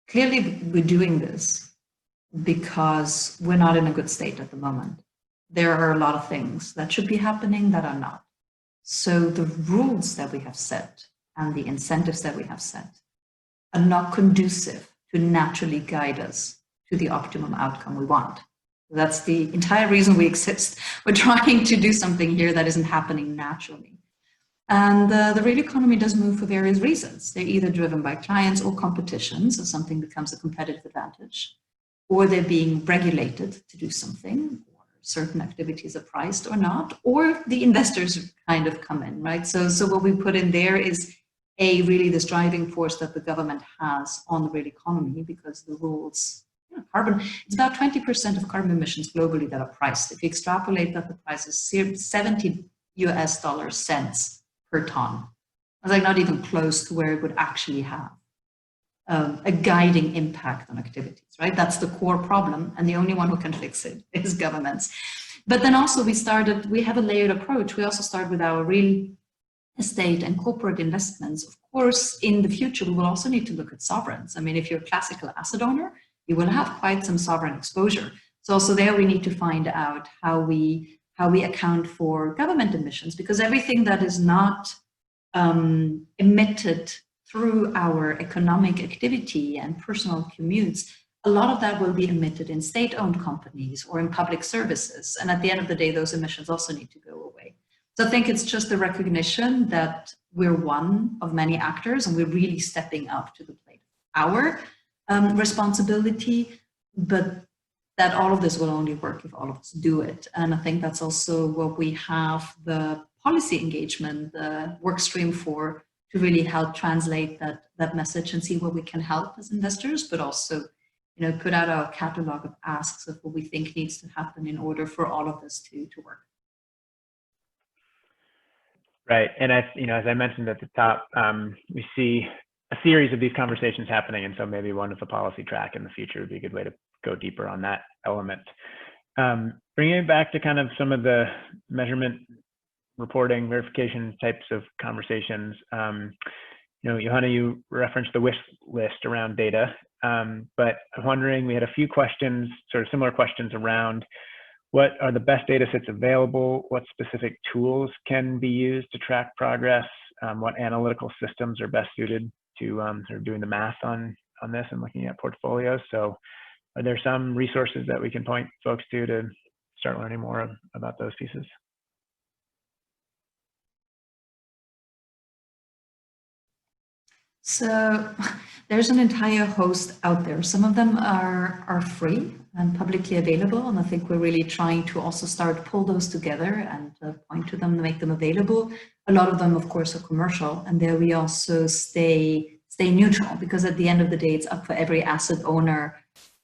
clearly we're doing this because we're not in a good state at the moment. There are a lot of things that should be happening that are not. So the rules that we have set and the incentives that we have set are not conducive to naturally guide us to the optimum outcome we want. That's the entire reason we exist. We're trying to do something here that isn't happening naturally. And the real economy does move for various reasons. They're either driven by clients or competition, so something becomes a competitive advantage, or they're being regulated to do something, or certain activities are priced or not, or the investors kind of come in, right? So what we put in there is really this driving force that the government has on the real economy, because the rules, carbon, it's about 20% of carbon emissions globally that are priced. If you extrapolate that, the price is 70 US cents per ton. It's like not even close to where it would actually have a guiding impact on activities, right? That's the core problem, and the only one who can fix it is governments. But then also we have a layered approach. We also start with our real estate and corporate investments. Of course, in the future, we will also need to look at sovereigns. I mean, if you're a classical asset owner, you will have quite some sovereign exposure. So also there we need to find out how we account for government emissions, because everything that is not emitted through our economic activity and personal commutes, a lot of that will be emitted in state-owned companies or in public services. And at the end of the day, those emissions also need to go away. So I think it's just the recognition that we're one of many actors and we're really stepping up to the plate. Our responsibility, but that all of this will only work if all of us do it. And I think that's also what we have the policy engagement, the work stream for, to really help translate that message and see where we can help as investors, but also, put out our catalog of asks of what we think needs to happen in order for all of this to work. Right, and as I mentioned at the top, we see a series of these conversations happening, and so maybe one of the policy track in the future would be a good way to go deeper on that element. Bringing it back to kind of some of the measurement, reporting, verification types of conversations. Johanna, you referenced the wish list around data, but I'm wondering, we had a few questions, sort of similar questions around what are the best data sets available, what specific tools can be used to track progress, what analytical systems are best suited to sort of doing the math on this and looking at portfolios. So are there some resources that we can point folks to start learning more about those pieces? So there's an entire host out there. Some of them are free and publicly available, and I think we're really trying to also start pull those together and point to them, make them available. A lot of them, of course, are commercial, and there we also stay neutral, because at the end of the day, it's up for every asset owner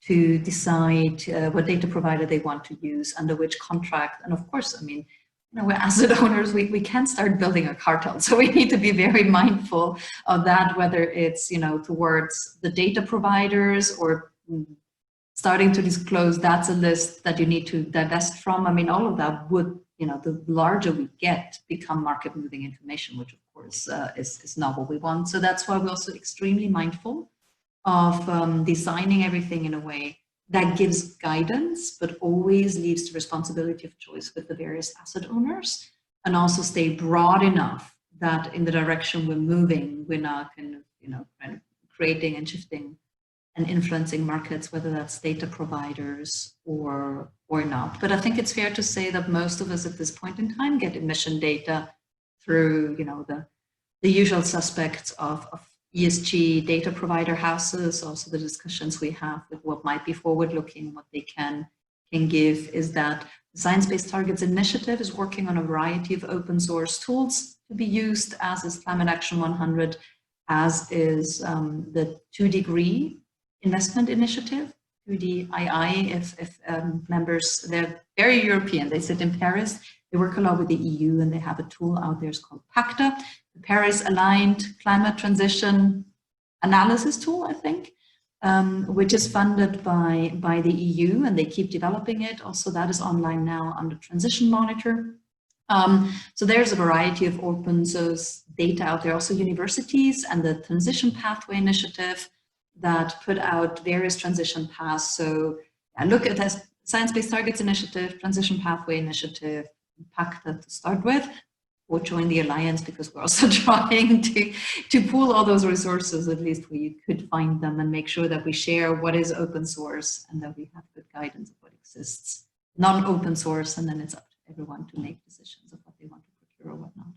to decide what data provider they want to use, under which contract. And of course, I mean, we're asset owners, we can't start building a cartel. So we need to be very mindful of that, whether it's, towards the data providers or starting to disclose that's a list that you need to divest from. I mean, all of that would, the larger we get, become market moving information, which of course is not what we want. So that's why we're also extremely mindful of designing everything in a way that gives guidance, but always leaves the responsibility of choice with the various asset owners, and also stay broad enough that in the direction we're moving, we're not kind of creating and shifting and influencing markets, whether that's data providers or not. But I think it's fair to say that most of us at this point in time get emission data through, the usual suspects of ESG data provider houses. Also the discussions we have with what might be forward-looking, what they can give, is that the Science Based Targets Initiative is working on a variety of open source tools to be used, as is Climate Action 100, as is the 2° Investment Initiative, 2DII, if members, they're very European, they sit in Paris, they work a lot with the EU, and they have a tool out there, it's called PACTA, the Paris Aligned Climate Transition Analysis Tool, I think, which is funded by the EU, and they keep developing it. Also, that is online now under Transition Monitor. So there's a variety of open source data out there. Also universities and the Transition Pathway Initiative that put out various transition paths. So look at the Science Based Targets Initiative, Transition Pathway Initiative, PACTA to start with, or join the Alliance, because we're also trying to pool all those resources, at least where you could find them, and make sure that we share what is open source and that we have good guidance of what exists non-open source, and then it's up to everyone to make decisions of what they want to procure or whatnot.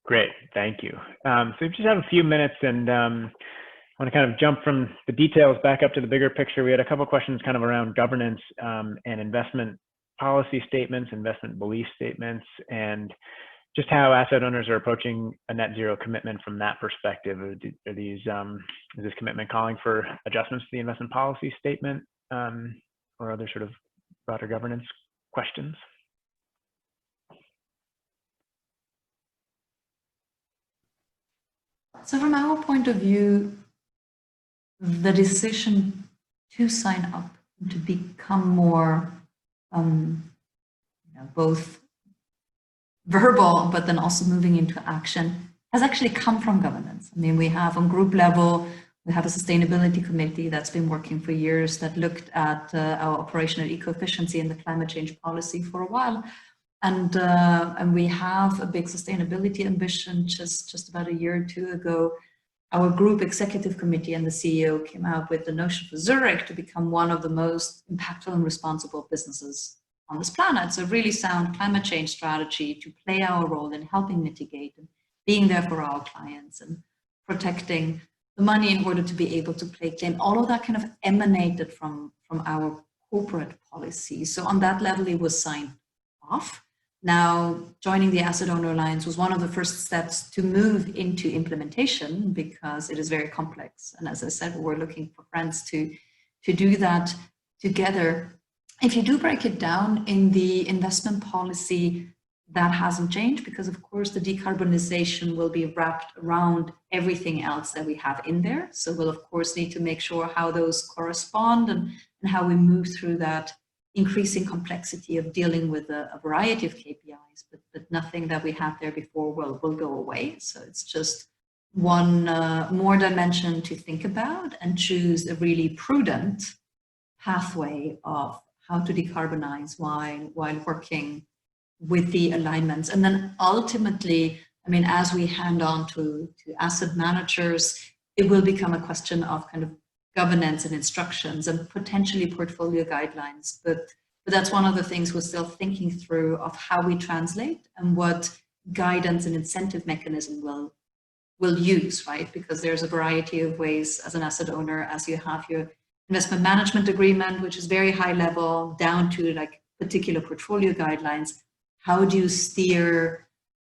Great, thank you. So we just have a few minutes, and I want to kind of jump from the details back up to the bigger picture. We had a couple of questions kind of around governance and investment policy statements, investment belief statements, and just how asset owners are approaching a net zero commitment from that perspective. Are these, is this commitment calling for adjustments to the investment policy statement or other sort of broader governance questions? So from our point of view, the decision to sign up, to become more both verbal, but then also moving into action, has actually come from governance. I mean, we have on group level, we have a sustainability committee that's been working for years that looked at our operational eco-efficiency and the climate change policy for a while. And we have a big sustainability ambition. Just about a year or two ago, our group executive committee and the CEO came out with the notion for Zurich to become one of the most impactful and responsible businesses on this planet. So really sound climate change strategy to play our role in helping mitigate and being there for our clients and protecting the money in order to be able to play claim. All of that kind of emanated from our corporate policy. So on that level, it was signed off. Now, joining the Asset Owner Alliance was one of the first steps to move into implementation because it is very complex. And as I said, we're looking for friends to do that together. If you do break it down in the investment policy, that hasn't changed because, of course, the decarbonization will be wrapped around everything else that we have in there. So we'll, of course, need to make sure how those correspond and how we move through that increasing complexity of dealing with a variety of KPIs, but nothing that we had there before will go away. So it's just one more dimension to think about and choose a really prudent pathway of how to decarbonize while working with the alignments. And then ultimately, I mean, as we hand on to asset managers, it will become a question of kind of governance and instructions and potentially portfolio guidelines. But that's one of the things we're still thinking through of how we translate and what guidance and incentive mechanism will use, right? Because there's a variety of ways as an asset owner, as you have your investment management agreement, which is very high level, down to like particular portfolio guidelines. How do you steer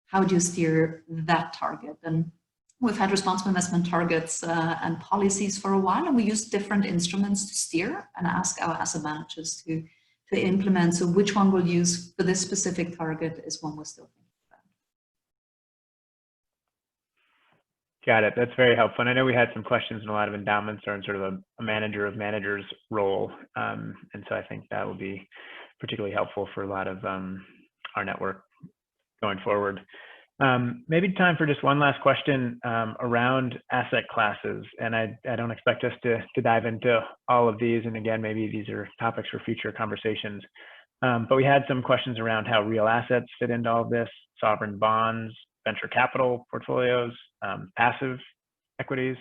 that target? And we've had responsible investment targets and policies for a while, and we use different instruments to steer and ask our asset managers to implement. So which one we'll use for this specific target is one we're still thinking about. Got it. That's very helpful. And I know we had some questions, and a lot of endowments are in sort of a manager of managers role. And so I think that will be particularly helpful for a lot of our network going forward. Maybe time for just one last question around asset classes. And I don't expect us to dive into all of these. And again, maybe these are topics for future conversations. But we had some questions around how real assets fit into all of this, sovereign bonds, venture capital portfolios, passive equities.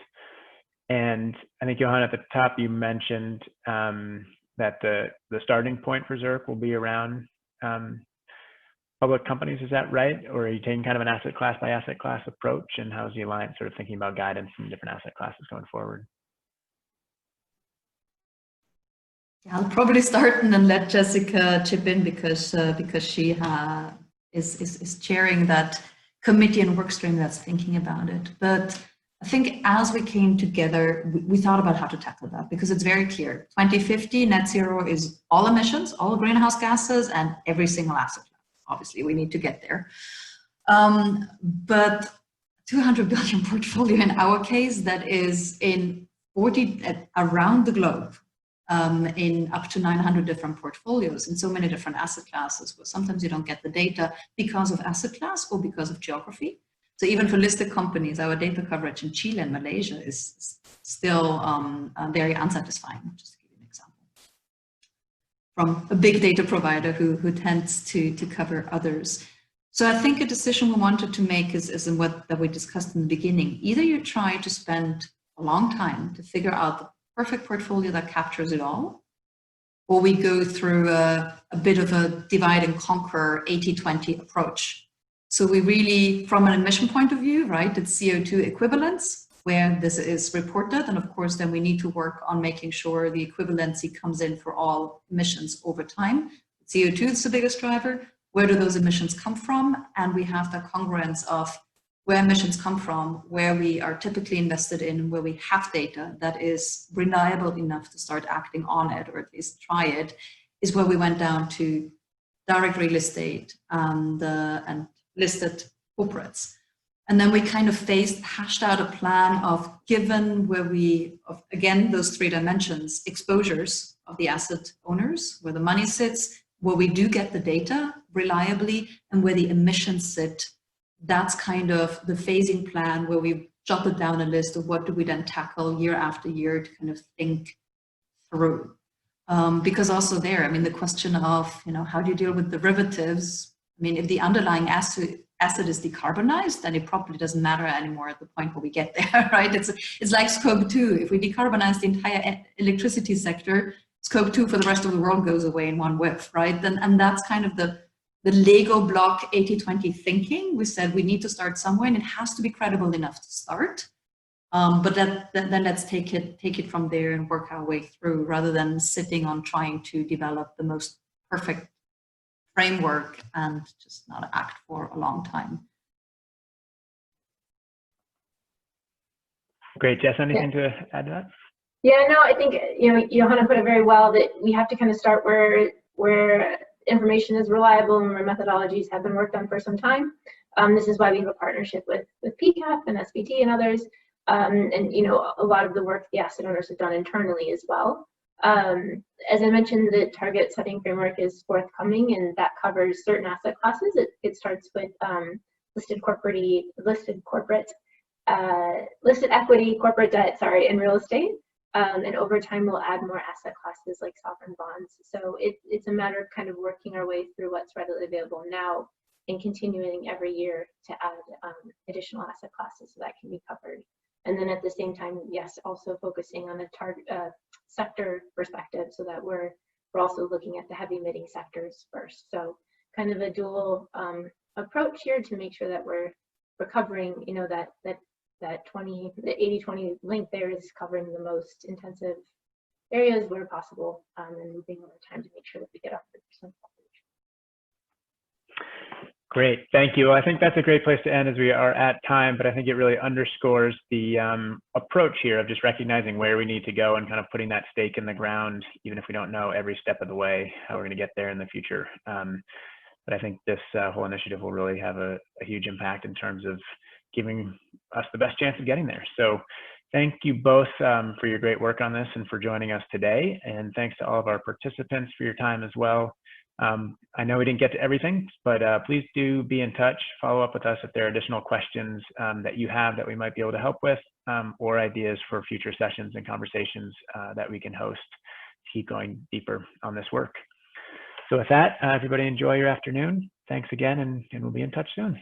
And I think, Johan, at the top, you mentioned that the starting point for Zurich will be around public companies. Is that right? Or are you taking kind of an asset class by asset class approach? And how's the Alliance sort of thinking about guidance in different asset classes going forward? I'll probably start and then let Jessica chip in because she is chairing that committee and work stream that's thinking about it. But I think as we came together, we thought about how to tackle that because it's very clear. 2050 net zero is all emissions, all greenhouse gases, and every single asset class. Obviously, we need to get there. But 200 billion portfolio in our case, that is in 40 around the globe, in up to 900 different portfolios in so many different asset classes, where sometimes you don't get the data because of asset class or because of geography. So even for listed companies, our data coverage in Chile and Malaysia is still very unsatisfying, just to give you an example. From a big data provider who tends to cover others. So I think a decision we wanted to make is in what that we discussed in the beginning. Either you try to spend a long time to figure out the perfect portfolio that captures it all, or we go through a bit of a divide and conquer 80-20 approach So we really, from an emission point of view, right, it's CO2 equivalence where this is reported. And of course, then we need to work on making sure the equivalency comes in for all emissions over time. CO2 is the biggest driver. Where do those emissions come from? And we have the congruence of where emissions come from, where we are typically invested in, where we have data that is reliable enough to start acting on it, or at least try it, is where we went down to direct real estate and listed corporates. And then we kind of hashed out a plan of, given where again, those three dimensions, exposures of the asset owners, where the money sits, where we do get the data reliably, and where the emissions sit. That's kind of the phasing plan where we jotted down a list of what do we then tackle year after year to kind of think through. Because also there, I mean, the question of, how do you deal with derivatives? I mean, if the underlying asset is decarbonized, then it probably doesn't matter anymore at the point where we get there, right? It's like Scope 2. If we decarbonize the entire electricity sector, Scope 2 for the rest of the world goes away in one whiff, right? And that's kind of the Lego block 80-20 thinking. We said we need to start somewhere, and it has to be credible enough to start. But then let's take it from there and work our way through, rather than sitting on trying to develop the most perfect framework and just not act for a long time. Great, Jess, anything to add to that? Yeah, no, I think, Johanna put it very well, that we have to kind of start where information is reliable and where methodologies have been worked on for some time. This is why we have a partnership with PCAP and SBT and others. And a lot of the work the asset owners have done internally as well. As I mentioned, the target setting framework is forthcoming, and that covers certain asset classes. It starts with listed equity, corporate debt, and real estate. And over time, we'll add more asset classes like sovereign bonds. So it's a matter of kind of working our way through what's readily available now and continuing every year to add additional asset classes so that can be covered. And then at the same time, yes, also focusing on a target sector perspective, so that we're also looking at the heavy emitting sectors first. So kind of a dual approach here to make sure that we're covering, that 80-20 link there is covering the most intensive areas where possible, and moving over time to make sure that we get 100% coverage. Great, thank you. Well, I think that's a great place to end as we are at time, but I think it really underscores the approach here of just recognizing where we need to go and kind of putting that stake in the ground, even if we don't know every step of the way how we're going to get there in the future. But I think this whole initiative will really have a huge impact in terms of giving us the best chance of getting there. So thank you both for your great work on this and for joining us today. And thanks to all of our participants for your time as well. I know we didn't get to everything, but please do be in touch. Follow up with us if there are additional questions that you have that we might be able to help with, or ideas for future sessions and conversations that we can host to keep going deeper on this work. So with that, everybody enjoy your afternoon. Thanks again, and we'll be in touch soon.